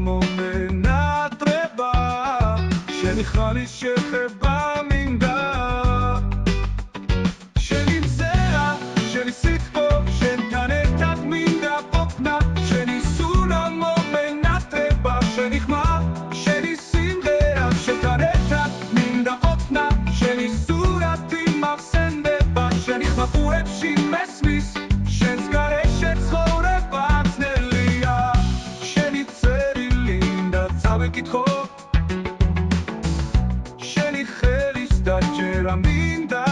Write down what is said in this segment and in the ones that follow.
მომენატრება შენი ხალის შეხება მინდა შენი მზერა შენი სიტყვა შენთან ერთად მინდა ყოფნა შენი სულა მომენატრება შენი ხმა შენი სიმღერა შენთან ერთად მინდა ყოფნა შენი სურათი მახსენდება შენი ხმა ყურებში მესმის შენს გარეშე ცხოვრება ძნელია შენი წერილი და წავიკითხო შენი ხელის დაჭერა მინდა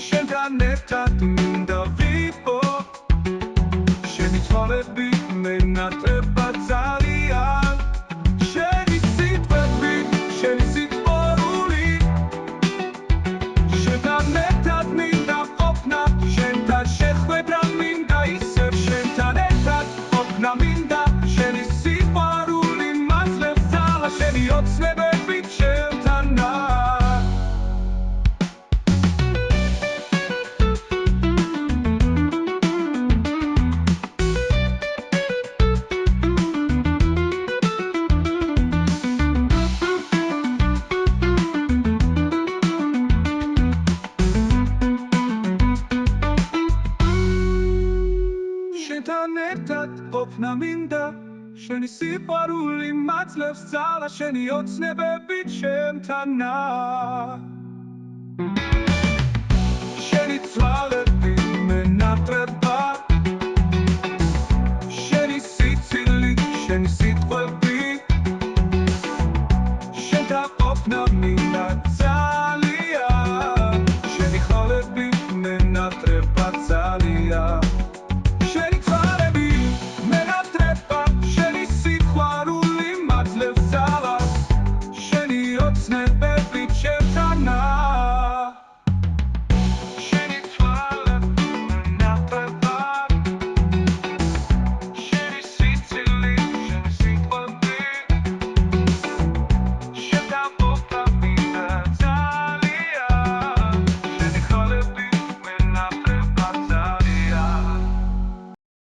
შენთან ერთად მინდა ვიყო შენი თვალები მენატრება ძალიან შენი სიტყვები შენი სიყვარული შენთან ერთად მინდა ყოფნა შენთან შეხვედრა მინდა ისევ შენთან ერთად ყოფნა მინდა შენი სიყვარული მაძლევს ძალა შენი ოცნებები ჩემთანა შენთან ერთად ყოფნა მინდა შენი სიყვარული მაძლევს ძალა შენი ოცნებები ჩემთანა შენი თვალები მენატრება შენი სიცილი შენი